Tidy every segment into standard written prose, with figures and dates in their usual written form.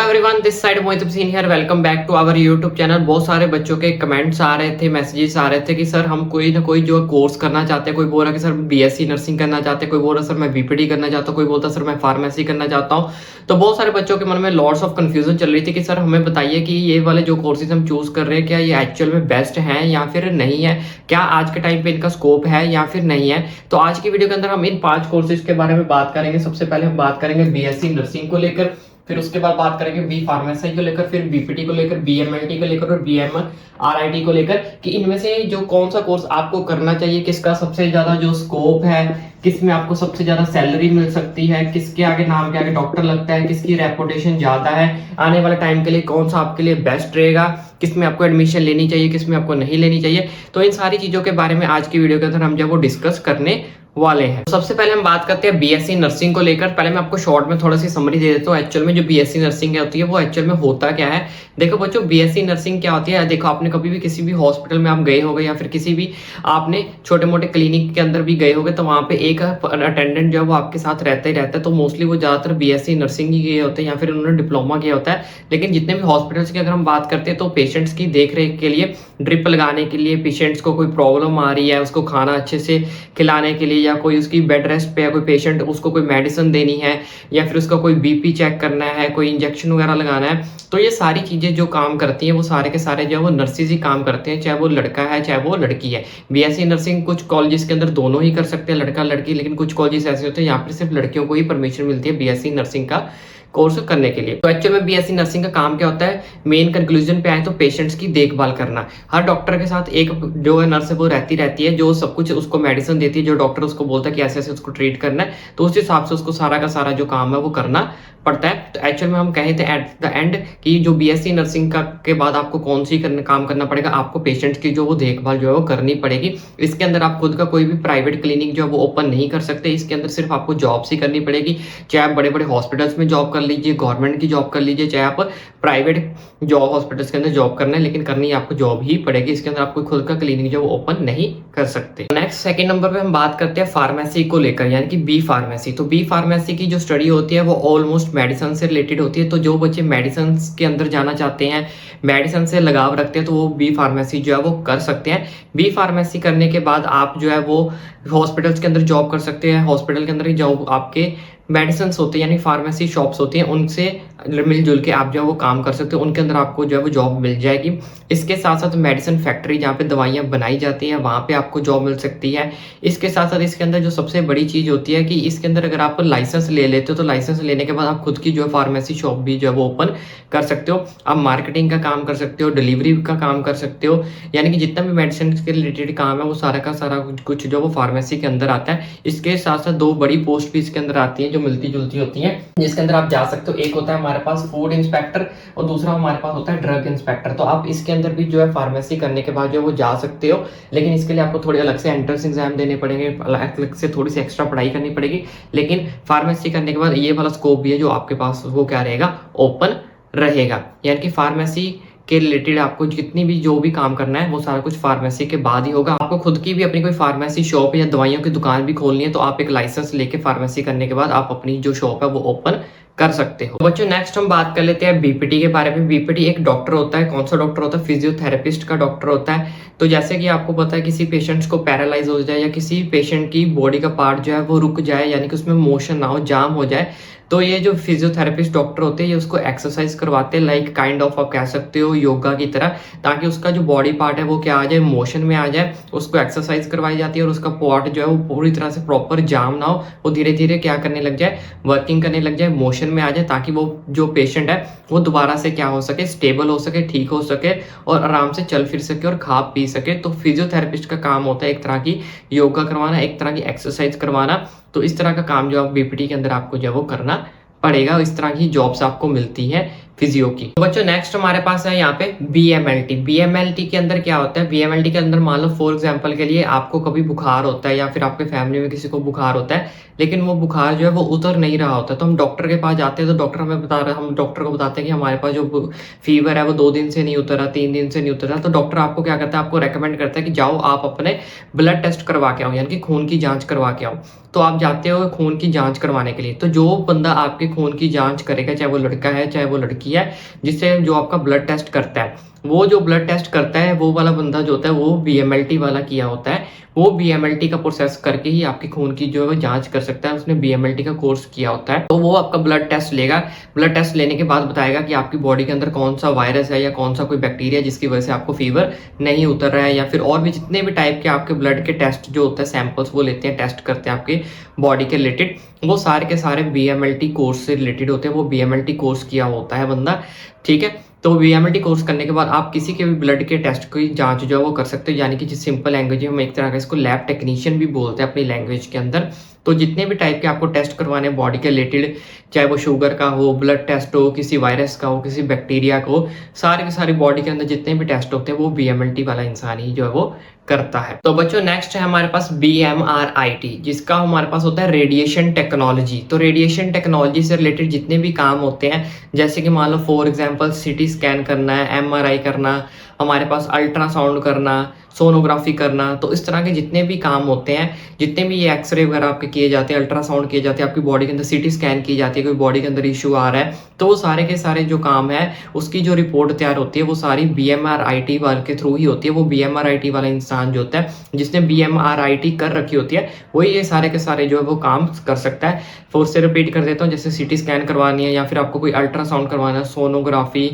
Everyone, this side Mohit Hussain here. Welcome back to our YouTube channel. बहुत सारे बच्चों के कमेंट्स आ रहे थे, मैसेजेस आ रहे थे कि सर हम कोई ना कोई जो कोर्स करना चाहते हैं। कोई बोल रहा कि सर बीएससी नर्सिंग करना चाहते हैं, कोई बोल रहा सर मैं बीपीडी करना चाहता हूँ, कोई बोलता सर मैं फार्मेसी करना चाहता हूँ। तो बहुत सारे बच्चों के मन में लॉट्स ऑफ कंफ्यूजन चल रही थी कि सर हमें बताइए कि ये वाले जो कोर्सेज हम चूज कर रहे हैं, क्या ये एक्चुअल में बेस्ट हैं या फिर नहीं है, क्या आज के टाइम पे इनका स्कोप है या फिर नहीं है। तो आज की वीडियो के अंदर हम इन 5 कोर्सेज के बारे में बात करेंगे। सबसे पहले हम बात करेंगे बीएससी नर्सिंग को लेकर, फिर उसके बाद बात करेंगे बी फार्मेसी को लेकर, फिर बीपीटी को लेकर, बीएमएलटी को लेकर और बीएमआरआईटी को लेकर कि इनमें से जो कौन सा कोर्स आपको करना चाहिए, किसका सबसे ज्यादा जो स्कोप है, किसमें आपको सबसे ज्यादा सैलरी मिल सकती है, किसके आगे नाम के आगे डॉक्टर लगता है, किसकी रेपुटेशन ज्यादा है, आने वाले टाइम के लिए कौन सा आपके लिए बेस्ट रहेगा, किसमें आपको एडमिशन लेनी चाहिए, किसमें आपको नहीं लेनी चाहिए। तो इन सारी चीजों के बारे में आज की वीडियो के अंदर हम जब वो डिस्कस करने वाले हैं। तो सबसे पहले हम बात करते हैं बीएससी नर्सिंग को लेकर। पहले मैं आपको शॉर्ट में थोड़ा सी समरी दे देता हूँ। एक्चुअल में जो बीएससी नर्सिंग होती है वो एक्चुअल में होता क्या है। देखो बच्चों, बीएससी नर्सिंग क्या होती है। देखो, आपने कभी भी किसी भी हॉस्पिटल में आप गए होगे या फिर किसी भी आपने छोटे मोटे क्लिनिक के अंदर भी गए होगे, तो वहाँ पे एक अटेंडेंट जो है वो आपके साथ रहता ही रहता है। तो मोस्टली वो ज्यादातर बीएससी नर्सिंग ही किए होते हैं या फिर उन्होंने डिप्लोमा किया होता है। लेकिन जितने भी हॉस्पिटल्स की अगर हम बात करते हैं तो पेशेंट्स की देख रेख के लिए, ड्रिप लगाने के लिए, पेशेंट्स को कोई प्रॉब्लम आ रही है उसको खाना अच्छे से खिलाने के लिए, या कोई उसकी बेड रेस्ट पे है कोई पेशेंट, उसको कोई मेडिसिन देनी है, या फिर उसका कोई बीपी चेक करना है, कोई इंजेक्शन वगैरह लगाना है, तो ये सारी चीजें जो काम करती हैं वो सारे के सारे जो है वो नर्सिस ही काम करते हैं, चाहे वो लड़का है चाहे वो लड़की है। बीएससी नर्सिंग कुछ कॉलेजेस के अंदर दोनों ही कर सकते हैं, लड़का लड़की, लेकिन कुछ कॉलेजेस ऐसे होते हैं यहाँ पर सिर्फ लड़कियों को ही परमिशन मिलती है बीएससी नर्सिंग का कोर्स करने के लिए। तो एक्चुअल में बीएससी नर्सिंग का काम क्या होता है, मेन कंक्लूजन पे आए तो पेशेंट्स की देखभाल करना। हर डॉक्टर के साथ एक जो है नर्स है वो रहती है, जो सब कुछ उसको मेडिसिन देती है, जो डॉक्टर उसको बोलता है कि ऐसे ऐसे उसको ट्रीट करना है, तो उस हिसाब से उसको सारा का सारा जो काम है वो करना पड़ता है। तो एक्चुअल में हम कहे थे एट द एंड कि जो बीएससी नर्सिंग का के बाद आपको कौन सी काम करना पड़ेगा, आपको पेशेंट्स की जो वो देखभाल जो है वो करनी पड़ेगी। इसके अंदर आप खुद का कोई भी प्राइवेट क्लिनिक जो है वो ओपन नहीं कर सकते। इसके अंदर सिर्फ आपको जॉब्स ही करनी पड़ेगी, चाहे आप बड़े बड़े हॉस्पिटल्स में जॉब कर लीजिए, गवर्नमेंट की जॉब कर लीजिए, चाहे आप प्राइवेट जॉब हॉस्पिटल्स के अंदर जॉब करना है, लेकिन करनी आपको जॉब ही पड़ेगी। इसके अंदर आप कोई खुद का क्लिनिक जो ओपन नहीं कर सकते। नेक्स्ट सेकंड नंबर पे हम बात करते हैं फार्मेसी को लेकर, यानी कि बी फार्मेसी। तो बी फार्मेसी की जो स्टडी होती है वो ऑलमोस्ट मेडिसिन से रिलेटेड होती है। तो जो बच्चे मेडिसिन के अंदर जाना चाहते हैं, मेडिसिन से लगाव रखते हैं, तो वो बी फार्मेसी जो है वो कर सकते हैं। बी फार्मेसी करने के बाद आप जो है वो हॉस्पिटल्स के अंदर जॉब कर सकते हैं। हॉस्पिटल के अंदर ही जॉब आपके मेडिसिन होते हैं, यानी फार्मेसी शॉप्स होती हैं, उनसे मिलजुल के आप जो है वो काम कर सकते हो, उनके अंदर आपको जो है वो जॉब मिल जाएगी। इसके साथ साथ मेडिसिन फैक्ट्री जहाँ पे दवाइयाँ बनाई जाती हैं वहाँ पे आपको जॉब मिल सकती है। इसके साथ साथ इसके अंदर जो सबसे बड़ी चीज़ होती है कि इसके अंदर अगर आप लाइसेंस ले लेते हो तो लाइसेंस लेने के बाद आप खुद की जो है फार्मेसी शॉप भी जो है वो ओपन कर सकते हो। आप मार्केटिंग का काम कर सकते हो, डिलीवरी का काम कर सकते हो, यानी कि जितना भी मेडिसिन के रिलेटेड काम है वो सारा का सारा कुछ जो वो फार्मेसी के अंदर आता है। इसके साथ साथ 2 बड़ी पोस्ट भी इसके अंदर आती है जो मिलती जुलती होती हैं, जिसके अंदर आप जा सकते हो। एक होता है हमारे पास फूड इंस्पेक्टर और दूसरा हमारे पास होता है ड्रग इंस्पेक्टर। तो आप इसके अंदर भी जो है फार्मेसी करने के बाद जो वो जा सकते हो, लेकिन इसके लिए आपको थोड़ी अलग से एंट्रेंस एग्जाम देने पड़ेंगे, अलग से थोड़ी सी एक्स्ट्रा पढ़ाई करनी पड़ेगी। लेकिन फार्मेसी करने के बाद ये वाला स्कोप भी है जो आपके पास वो क्या रहेगा, ओपन रहेगा। यानी कि फार्मेसी के रिलेटेड आपको जितनी भी जो भी काम करना है वो सारा कुछ फार्मेसी के बाद ही होगा। आपको खुद की भी अपनी कोई फार्मेसी शॉप या दवाइयों की दुकान भी खोलनी है तो आप एक लाइसेंस लेके फार्मेसी करने के बाद आप अपनी जो शॉप है वो ओपन कर सकते हो। बच्चों नेक्स्ट हम बात कर लेते हैं बीपीटी के बारे में। बीपीटी एक डॉक्टर होता है। कौन सा डॉक्टर होता है? फिजियोथेरेपिस्ट का डॉक्टर होता है। तो जैसे कि आपको पता है किसी पेशेंट्स को पैरालाइज हो जाए या किसी पेशेंट की बॉडी का पार्ट जो है वो रुक जाए, यानी कि उसमें मोशन ना हो, जाम हो जाए, तो ये जो फिजियोथेरेपिस्ट डॉक्टर होते हैं ये उसको एक्सरसाइज करवाते हैं, लाइक काइंड ऑफ आप कह सकते हो योगा की तरह, ताकि उसका जो बॉडी पार्ट है वो क्या आ जाए, मोशन में आ जाए। उसको एक्सरसाइज करवाई जाती है और उसका पार्ट जो है वो पूरी तरह से प्रॉपर जाम ना हो, वो धीरे धीरे क्या करने लग जाए, वर्किंग करने लग जाए, मोशन में आ जाए, ताकि वो जो पेशेंट है वो दोबारा से क्या हो सके, स्टेबल हो सके, ठीक हो सके और आराम से चल फिर सके और खा पी सके। तो फिजियोथेरेपिस्ट का काम होता है एक तरह की योगा करवाना, एक तरह की एक्सरसाइज करवाना। तो इस तरह का काम जो आप बीपीटी के अंदर आपको जो वो करना पड़ेगा। इस तरह की जॉब्स आपको मिलती है फिजियो की। तो बच्चों नेक्स्ट हमारे पास है यहाँ पे बीएमएलटी। बीएमएलटी के अंदर क्या होता है? बीएमएलटी के अंदर मान लो फॉर एग्जांपल के लिए आपको कभी बुखार होता है या फिर आपके फैमिली में किसी को बुखार होता है, लेकिन वो बुखार जो है वो उतर नहीं रहा होता, तो हम डॉक्टर के पास जाते हैं तो डॉक्टर हमें बता रहा है, हम डॉक्टर को बताते हैं कि हमारे पास जो फीवर है वो 2 दिन से नहीं उतरा, 3 दिन से नहीं उतरा। तो डॉक्टर आपको क्या करता है, आपको रेकमेंड करता है कि जाओ आप अपने ब्लड टेस्ट करवा के आओ, यानी कि खून की जांच करवा के आओ। तो आप जाते हो खून की जांच करवाने के लिए। तो जो बंदा आपके खून की जांच करेगा, चाहे वो लड़का है चाहे वो लड़की है, जिससे जो आपका ब्लड टेस्ट करता है, वो जो ब्लड टेस्ट करता है वो वाला बंदा जो होता है वो बीएमएलटी वाला किया होता है। वो बीएमएलटी का प्रोसेस करके ही आपकी खून की जो है वो जांच कर सकता है, उसने बीएमएलटी का कोर्स किया होता है। तो वो आपका ब्लड टेस्ट लेगा, ब्लड टेस्ट लेने के बाद बताएगा कि आपकी बॉडी के अंदर कौन सा वायरस है या कौन सा कोई बैक्टीरिया जिसकी वजह से आपको फीवर नहीं उतर रहा है, या फिर और भी जितने भी टाइप के आपके ब्लड के टेस्ट जो होता है, सैंपल्स वो लेते हैं, टेस्ट करते हैं आपके बॉडी के रिलेटेड, वो सारे के सारे बीएमएलटी कोर्स से रिलेटेड होते हैं। वो बीएमएलटी कोर्स किया होता है बंदा, ठीक है। तो बीएमएलटी कोर्स करने के बाद आप किसी के भी ब्लड के टेस्ट की जांच जो है वो कर सकते हो, यानी कि जिस सिंपल लैंग्वेज में हम एक तरह का इसको लैब टेक्नीशियन भी बोलते हैं अपनी लैंग्वेज के अंदर। तो जितने भी टाइप के आपको टेस्ट करवाने बॉडी के रिलेटेड, चाहे वो शुगर का हो, ब्लड टेस्ट हो, किसी वायरस का हो, किसी बैक्टीरिया का हो, सारे के सारे बॉडी के अंदर जितने भी टेस्ट होते हैं वो बीएमएलटी वाला इंसान ही जो है वो करता है। तो बच्चों नेक्स्ट है हमारे पास बीएमआरआईटी, जिसका हमारे पास होता है रेडिएशन टेक्नोलॉजी। तो रेडिएशन टेक्नोलॉजी से रिलेटेड जितने भी काम होते हैं, जैसे कि मान लो फॉर एग्जांपल सीटी स्कैन करना है, एमआरआई करना, हमारे पास अल्ट्रासाउंड करना, सोनोग्राफी करना, तो इस तरह के जितने भी काम होते हैं, जितने भी ये एक्सरे वगैरह आपके किए जाते हैं, अल्ट्रासाउंड किए जाते हैं, आपकी बॉडी के अंदर सीटी स्कैन की जाती है, कोई बॉडी के अंदर इश्यू आ रहा है, तो वो सारे के सारे जो काम है उसकी जो रिपोर्ट तैयार होती है वो सारी बीएमआरआईटी वाले के थ्रू ही होती है। वो बीएमआरआईटी वाला इंसान जो होता है, जिसने बीएमआरआईटी कर रखी होती है, वही ये सारे के सारे जो है वो काम कर सकता है। फिर से रिपीट कर देता हूँ, जैसे सीटी स्कैन करवानी है या फिर आपको कोई अल्ट्रासाउंड करवाना है, सोनोग्राफी,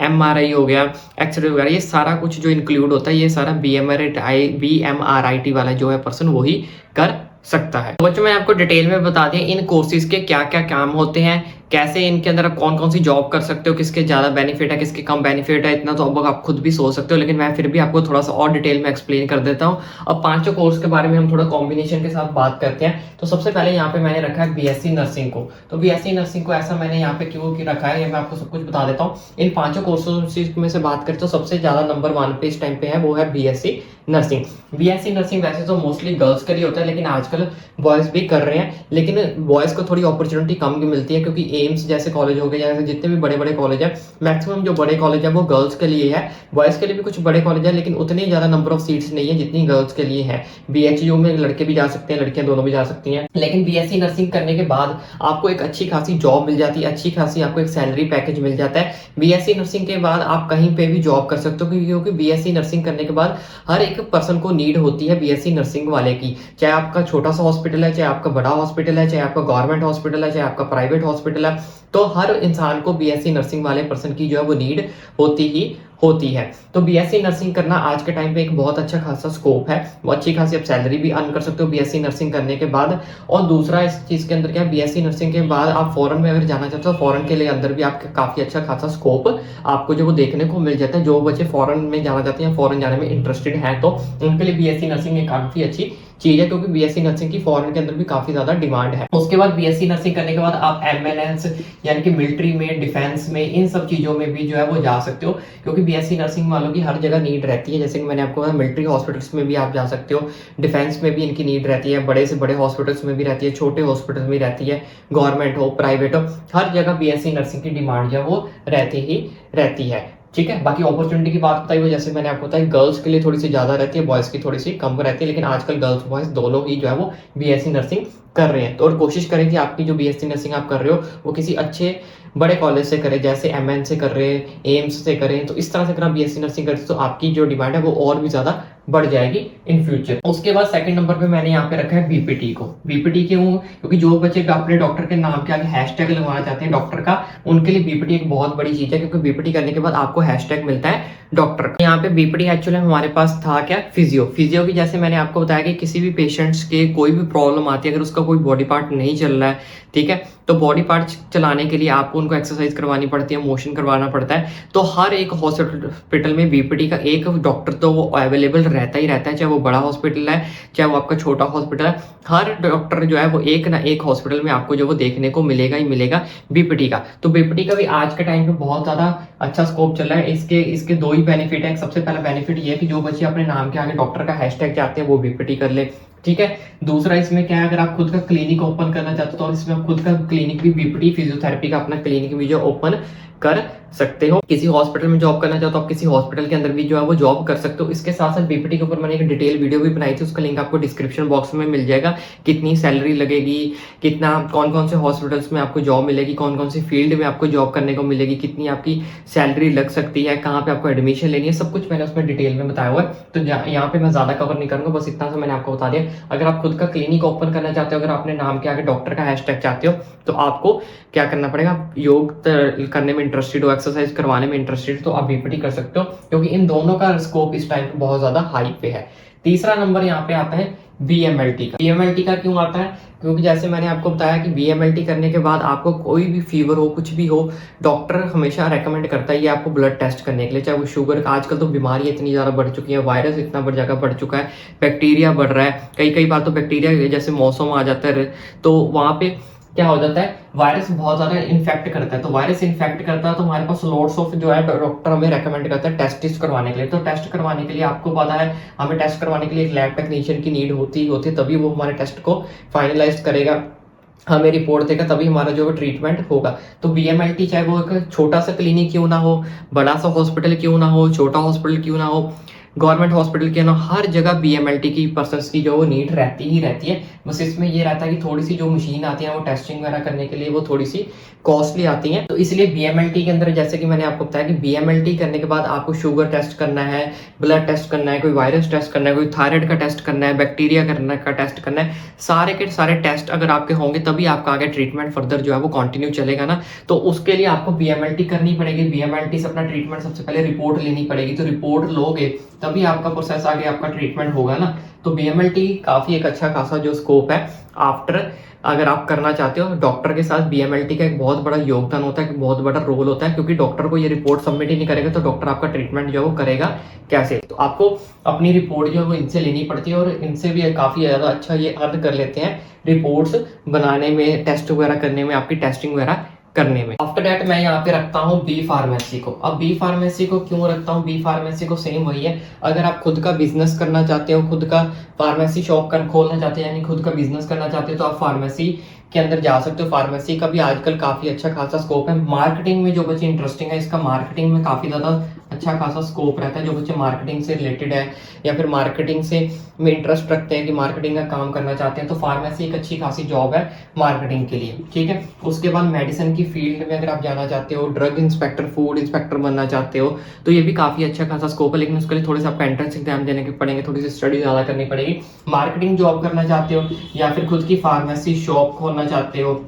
एमआरआई हो गया, एक्सरे वगैरह, ये सारा कुछ जो इंक्लूड होता है, ये सारा बीएमआरआईटी वाला जो है पर्सन वही कर सकता है। तो बच्चों मैंने आपको डिटेल में बता दिया इन कोर्सेज के क्या क्या काम होते हैं, कैसे इनके अंदर आप कौन कौन सी जॉब कर सकते हो, किसके ज़्यादा बेनिफिट है, किसके कम बेनिफिट है, इतना तो अब आप खुद भी सोच सकते हो, लेकिन मैं फिर भी आपको थोड़ा सा और डिटेल में एक्सप्लेन कर देता हूँ। अब पांचों कोर्स के बारे में हम थोड़ा कॉम्बिनेशन के साथ बात करते हैं। तो सबसे पहले यहाँ पे मैंने रखा है बीएससी नर्सिंग को। तो बीएससी नर्सिंग को ऐसा मैंने यहाँ पे क्यों रखा है, ये मैं आपको सब कुछ बता देता हूँ। इन पांचों कोर्सेज में से बात करें तो सबसे ज़्यादा नंबर 1 पे इस टाइम पे है, वो है बीएससी नर्सिंग। बीएससी नर्सिंग वैसे तो मोस्टली गर्ल्स के लिए होता है, लेकिन आजकल बॉयज़ भी कर रहे हैं, लेकिन बॉयज़ को थोड़ी अपॉर्चुनिटी कम मिलती है, क्योंकि एम्स जैसे कॉलेज हो गए, जैसे जितने भी बड़े बड़े कॉलेज हैं, मैक्सिमम जो बड़े कॉलेज है वो गर्ल्स के लिए है। बॉयज़ के लिए भी कुछ बड़े कॉलेज है, लेकिन उतनी ज़्यादा नंबर ऑफ सीट्स नहीं है जितनी गर्ल्स के लिए है। बीएचयू में लड़के भी जा सकते हैं, लड़कियां दोनों भी जा सकती हैं, लेकिन बीएससी नर्सिंग करने के बाद आपको एक अच्छी खासी जॉब मिल जाती है, अच्छी खासी आपको एक सैलरी पैकेज मिल जाता है। बीएससी नर्सिंग के बाद आप कहीं पे भी जॉब कर सकते हो, क्योंकि बीएससी नर्सिंग करने के बाद हर एक पर्सन को नीड होती है बीएससी नर्सिंग वाले की। चाहे आपका छोटा सा हॉस्पिटल है, चाहे आपका बड़ा हॉस्पिटल है, चाहे आपका गवर्नमेंट हॉस्पिटल है, चाहे आपका प्राइवेट हॉस्पिटल है, तो हर इंसान को बीएससी नर्सिंग वाले पर्सन की जो है वो नीड होती है। तो बीएससी नर्सिंग करना आज के टाइम पे एक बहुत अच्छा खासा स्कोप है, वो अच्छी खासी आप सैलरी भी अर्न कर सकते हो बीएससी नर्सिंग करने के बाद। और दूसरा इस चीज़ के अंदर क्या है, बीएससी नर्सिंग के बाद आप फॉरेन में अगर जाना चाहते हो, फॉरेन के लिए अंदर भी आपका काफ़ी अच्छा खासा स्कोप आपको जो वो देखने को मिल जाता है। जो बच्चे फॉरेन में जाना चाहते हैं, फॉरेन जाने में इंटरेस्टेड हैं, तो उनके लिए बीएससी नर्सिंग एक काफ़ी अच्छी चीज़ है, क्योंकि बीएससी नर्सिंग की फॉरेन के अंदर भी काफ़ी ज़्यादा डिमांड है। उसके बाद बीएससी नर्सिंग करने के बाद आप एमएनएस यानी कि मिलिट्री में, डिफेंस में, इन सब चीज़ों में भी जो है वो जा सकते हो, क्योंकि बीएससी नर्सिंग वालों की हर जगह नीड रहती है। जैसे कि मैंने आपको बताया, मिलिट्री हॉस्पिटल्स में भी आप जा सकते हो, डिफेंस में भी इनकी नीड रहती है, बड़े से बड़े हॉस्पिटल्स में भी रहती है, छोटे हॉस्पिटल में रहती है, गवर्नमेंट हो प्राइवेट हो, हर जगह बीएससी नर्सिंग की डिमांड जो है वो रहती है। ठीक है, बाकी अपॉर्चुनिटी की बात बताई हुई, जैसे मैंने आपको बताया, गर्ल्स के लिए थोड़ी सी ज़्यादा रहती है, बॉयज़ की थोड़ी सी कम रहती है, लेकिन आजकल गर्ल्स बॉयज़ दोनों ही जो है वो बीएससी नर्सिंग कर रहे हैं। तो और कोशिश करें कि आपकी जो बीएससी नर्सिंग आप कर रहे हो वो किसी अच्छे बड़े कॉलेज से करें, जैसे एमएन से कर रहे हैं, एम्स से करें, तो इस तरह से अगर आप बीएससी नर्सिंग करते तो आपकी जो डिमांड है वो और भी ज़्यादा बढ़ जाएगी इन फ्यूचर। उसके बाद सेकंड नंबर पे मैंने यहाँ पे रखा है बीपीटी को। बीपीटी क्यों? क्योंकि जो बच्चे अपने डॉक्टर के नाम के आगे हैशटैग लगवाना चाहते हैं डॉक्टर का, उनके लिए बीपीटी एक बहुत बड़ी चीज़ है, क्योंकि बीपीटी करने के बाद आपको हैशटैग मिलता है डॉक्टर का। यहाँ पे बीपीटी एक्चुअली हमारे पास था क्या, फिजियो की, जैसे मैंने आपको बताया कि किसी भी पेशेंट्स के कोई भी प्रॉब्लम आती है, अगर उसका कोई बॉडी पार्ट नहीं चल रहा है, ठीक है, तो बॉडी पार्ट चलाने के लिए आपको उनको एक्सरसाइज करवानी पड़ती है, मोशन करवाना पड़ता है। तो हर एक हॉस्पिटल में बीपीटी का एक डॉक्टर तो वो अवेलेबल रहता ही रहता है, चाहे वो बड़ा हॉस्पिटल है, चाहे वो आपका छोटा हॉस्पिटल है, हर डॉक्टर जो है वो एक ना एक हॉस्पिटल में आपको जो वो देखने को मिलेगा ही मिलेगा बीपीटी का। तो बीपीटी का भी आज के टाइम पे बहुत ज़्यादा अच्छा स्कोप चल रहा है। इसके दो ही बेनिफिट है। सबसे पहला बेनिफिट ये है कि जो बच्चे अपने नाम के आगे डॉक्टर का हैशटैग चाहते हैं वो बीपीटी कर ले, ठीक है। दूसरा इसमें क्या है, अगर आप खुद का क्लिनिक ओपन करना चाहते हो तो इसमें आप खुद का क्लिनिक भी बीपीटी फिजियोथेरेपी का अपना क्लिनिक भी जो ओपन कर सकते हो। किसी हॉस्पिटल में जॉब करना चाहो तो आप किसी हॉस्पिटल के अंदर भी जो है वो जॉब कर सकते हो। इसके साथ साथ बीपीटी के ऊपर मैंने एक डिटेल वीडियो भी बनाई थी, उसका लिंक आपको डिस्क्रिप्शन बॉक्स में मिल जाएगा। कितनी सैलरी लगेगी, कितना कौन कौन से हॉस्पिटल्स में आपको जॉब मिलेगी, कौन कौन सी फील्ड में आपको जॉब करने को मिलेगी, कितनी आपकी सैलरी लग सकती है, कहाँ पे आपको एडमिशन लेनी है, सब कुछ मैंने उसमें डिटेल में बताया हुआ है। तो यहाँ पे मैं ज्यादा कवर नहीं करूंगा, बस इतना सा मैंने आपको बता दिया। अगर आप खुद का क्लिनिक ओपन करना चाहते हो, अगर आपने नाम के आगे डॉक्टर का हैशटैग चाहते हो, तो आपको क्या करना पड़ेगा, योग करने में इंटरेस्टेड हो, एक्सरसाइज करवाने में इंटरेस्टेड तो आप बीपीटी कर सकते हो, क्योंकि इन दोनों का स्कोप इस टाइम पे बहुत ज्यादा हाई पे है। तीसरा नंबर यहाँ पे आता है बीएमएलटी का। बीएमएलटी का क्यों आता है, क्योंकि जैसे मैंने आपको बताया कि बीएमएलटी करने के बाद आपको कोई भी फीवर हो, कुछ भी हो, डॉक्टर हमेशा रेकमेंड करता है ये आपको ब्लड टेस्ट करने के लिए, चाहे वो शुगर, आजकल तो बीमारी इतनी ज़्यादा बढ़ चुकी है, वायरस इतना बढ़ चुका है, बैक्टीरिया बढ़ रहा है, कई बार तो बैक्टीरिया जैसे मौसम आ जाता है तो वहाँ पे क्या हो जाता है, वायरस बहुत ज्यादा इन्फेक्ट करता है। तो वायरस इन्फेक्ट करता है तो हमारे पास लॉट्स ऑफ जो है डॉक्टर हमें रेकमेंड करता है टेस्ट करवाने के लिए। तो टेस्ट करवाने के लिए आपको पता है हमें टेस्ट करवाने के लिए एक लैब टेक्नीशियन की नीड होती है, तभी वो हमारे टेस्ट को फाइनलाइज करेगा, हमें रिपोर्ट देगा, तभी हमारा जो है ट्रीटमेंट होगा। तो बीएमएलटी चाहे वो एक छोटा सा क्लिनिक क्यों ना हो, बड़ा सा हॉस्पिटल क्यों ना हो, छोटा हॉस्पिटल क्यों ना हो, गवर्नमेंट हॉस्पिटल के ना, हर जगह बीएमएलटी की पर्सन्स की जो वो नीड रहती ही रहती है। बस इसमें ये रहता है कि थोड़ी सी जो मशीन आती है वो टेस्टिंग वगैरह करने के लिए वो थोड़ी सी कॉस्टली आती हैं। तो इसलिए बीएमएलटी के अंदर जैसे कि मैंने आपको बताया कि बीएमएलटी करने के बाद आपको शुगर टेस्ट करना है, ब्लड टेस्ट करना है, कोई वायरस टेस्ट करना है, कोई थायराइड का टेस्ट करना है, बैक्टीरिया का टेस्ट करना है, सारे के सारे टेस्ट अगर आपके होंगे तभी आपका आगे ट्रीटमेंट फर्दर जो है वो कंटिन्यू चलेगा ना। तो उसके लिए आपको बीएमएलटी करनी पड़ेगी। बीएमएलटी से अपना ट्रीटमेंट सबसे पहले रिपोर्ट लेनी पड़ेगी, तो रिपोर्ट लोगे तभी आपका प्रोसेस आगे आपका ट्रीटमेंट होगा ना। तो बीएमएलटी काफी एक अच्छा खासा जो स्कोप है आफ्टर, अगर आप करना चाहते हो डॉक्टर के साथ बीएमएलटी का एक बहुत बड़ा योगदान होता है, बहुत बड़ा रोल होता है, क्योंकि डॉक्टर को ये रिपोर्ट सबमिट ही नहीं करेगा तो डॉक्टर आपका ट्रीटमेंट जो है वो करेगा कैसे। तो आपको अपनी रिपोर्ट जो है वो इनसे लेनी पड़ती है, और इनसे भी काफी ज्यादा अच्छा ये अर्न कर लेते हैं रिपोर्ट्स बनाने में, टेस्ट वगैरह करने में, आपकी टेस्टिंग वगैरह करने में। आफ्टर दैट मैं यहाँ पे रखता हूँ बी फार्मेसी को। अब बी फार्मेसी को क्यों रखता हूँ, बी फार्मेसी को सेम वही है, अगर आप खुद का बिजनेस करना चाहते हो, खुद का फार्मेसी शॉप खोलना चाहते हैं, यानी खुद का बिजनेस करना चाहते हो, तो आप फार्मेसी के अंदर जा सकते हो। फार्मेसी का भी आजकल काफी अच्छा खासा स्कोप है। मार्केटिंग में जो बच्चे इंटरेस्टिंग है, इसका मार्केटिंग में काफी ज्यादा अच्छा खासा स्कोप रहता है। जो बच्चे मार्केटिंग से रिलेटेड है या फिर मार्केटिंग से में इंटरेस्ट रखते हैं कि मार्केटिंग का काम करना चाहते हैं, तो फार्मेसी एक अच्छी खासी जॉब है मार्केटिंग के लिए, ठीक है। उसके बाद मेडिसिन की फील्ड में अगर आप जाना चाहते हो, ड्रग इंस्पेक्टर, फूड इंस्पेक्टर बनना चाहते हो, तो ये भी काफी अच्छा खासा स्कोप है, लेकिन उसके लिए थोड़े से आपका एंट्रेंस एग्जाम देने के पड़ेंगे, थोड़ी सी स्टडी ज्यादा करनी पड़ेगी। मार्केटिंग जॉब करना चाहते हो या फिर खुद की फार्मेसी शॉप खोलना चाहते हो,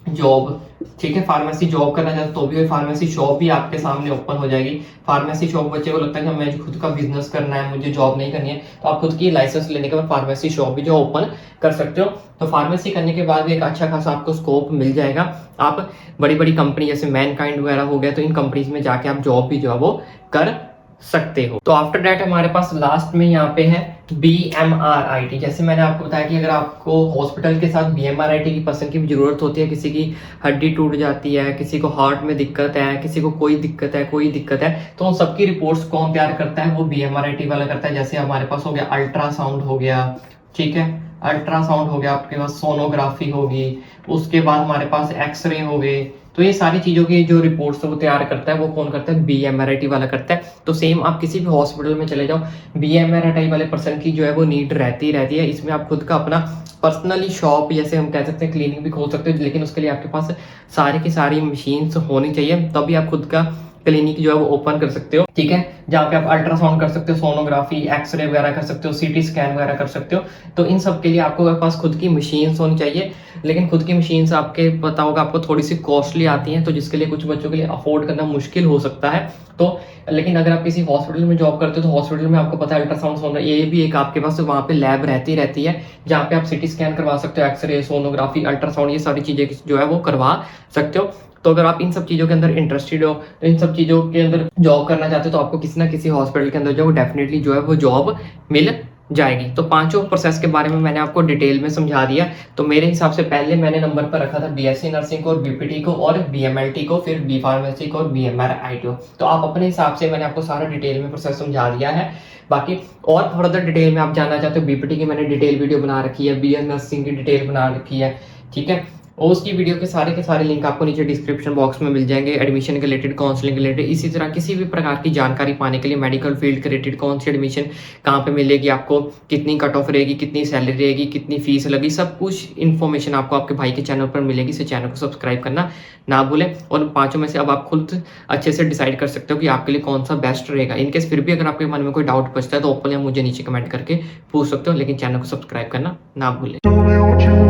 जॉब, ठीक है, फार्मेसी जॉब करना चाहते हो तो भी फार्मेसी शॉप भी आपके सामने ओपन हो जाएगी। फार्मेसी शॉप बच्चे को लगता है कि मैं खुद का बिजनेस करना है, मुझे जॉब नहीं करनी है, तो आप खुद की लाइसेंस लेने के बाद फार्मेसी शॉप भी जो ओपन कर सकते हो। तो फार्मेसी करने के बाद भी एक अच्छा खासा आपको स्कोप मिल जाएगा। आप बड़ी बड़ी कंपनी जैसे मैनकाइंड वगैरह हो गया, तो इन कंपनीज में जाके आप जॉब भी जो है वो कर सकते हो। तो आफ्टर दैट हमारे पास लास्ट में यहाँ पे है BMRIT। जैसे मैंने आपको बताया कि अगर आपको हॉस्पिटल के साथ BMRIT की पर्सन की भी जरूरत होती है, किसी की हड्डी टूट जाती है, किसी को हार्ट में दिक्कत है, किसी को कोई दिक्कत है, तो उन सबकी रिपोर्ट्स कौन तैयार करता है, वो BMRIT वाला करता है। जैसे हमारे पास हो गया अल्ट्रासाउंड हो गया, ठीक है, अल्ट्रासाउंड हो गया, आपके पास सोनोग्राफी होगी, उसके बाद हमारे पास एक्सरे हो गए, तो ये सारी चीजों की जो रिपोर्ट्स वो तैयार करता है वो कौन करता है, BMRIT वाला करता है। तो सेम आप किसी भी हॉस्पिटल में चले जाओ, BMRIT वाले पर्सन की जो है वो नीड रहती है। इसमें आप खुद का अपना पर्सनली शॉप, जैसे हम कह सकते हैं क्लिनिक भी खोल सकते हो, लेकिन उसके लिए आपके पास सारी की सारी मशीन्स होनी चाहिए, तभी आप खुद का क्लिनिक जो है वो ओपन कर सकते हो, ठीक है, जहाँ पे आप अल्ट्रासाउंड कर सकते हो, सोनोग्राफी, एक्सरे वगैरह कर सकते हो, सीटी स्कैन वगैरह कर सकते हो। तो इन सब के लिए आपको पास खुद की मशीन्स होनी चाहिए, लेकिन खुद की मशीन्स आपके पता होगा आपको थोड़ी सी कॉस्टली आती हैं, तो जिसके लिए कुछ बच्चों के लिए अफोर्ड करना मुश्किल हो सकता है। तो लेकिन अगर आप किसी हॉस्पिटल में जॉब करते हो तो हॉस्पिटल में आपको पता है अल्ट्रासाउंड सोनो, ये भी एक आपके पास वहाँ पे लैब रहती है जहाँ पे आप सिटी स्कैन करवा सकते हो, एक्सरे, सोनोग्राफी, अल्ट्रासाउंड, ये सारी चीजें जो है वो करवा सकते हो। तो अगर आप इन सब चीजों के अंदर इंटरेस्टेड हो, तो इन सब चीजों के अंदर जॉब करना चाहते हो, तो आपको किसी ना किसी हॉस्पिटल के अंदर जो डेफिनेटली जो है वो जॉब मिल जाएगी। तो पांचों प्रोसेस के बारे में मैंने आपको डिटेल में समझा दिया। तो मेरे हिसाब से पहले मैंने नंबर पर रखा था बीएससी नर्सिंग को और बीपीटी को और बीएमएलटी को, फिर बी फार्मेसी को और बीएमआरआईटी को। तो आप अपने हिसाब से मैंने आपको सारा डिटेल में प्रोसेस समझा दिया है। बाकी और फर्दर डिटेल में आप जानना चाहते हो, बीपीटी की मैंने डिटेल वीडियो बना रखी है, बीएस नर्सिंग की डिटेल बना रखी है, ठीक है। और उसकी वीडियो के सारे लिंक आपको नीचे डिस्क्रिप्शन बॉक्स में मिल जाएंगे। एडमिशन के रिलेटेड, काउंसलिंग के रिलेटेड, इसी तरह किसी भी प्रकार की जानकारी पाने के लिए मेडिकल फील्ड के रिलेटेड कौन सी एडमिशन कहाँ पे मिलेगी आपको, कितनी कट ऑफ रहेगी, कितनी सैलरी रहेगी, कितनी फीस लगी, सब कुछ इन्फॉर्मेशन आपको आपके भाई के चैनल पर मिलेगी। इस चैनल को सब्सक्राइब करना ना भूलें। और पाँचों में से अब आप खुद अच्छे से डिसाइड कर सकते हो कि आपके लिए कौन सा बेस्ट रहेगा। इनकेस फिर भी अगर आपके मन में कोई डाउट बचता है तो ओपनली मुझे नीचे कमेंट करके पूछ सकते हो, लेकिन चैनल को सब्सक्राइब करना ना भूलें।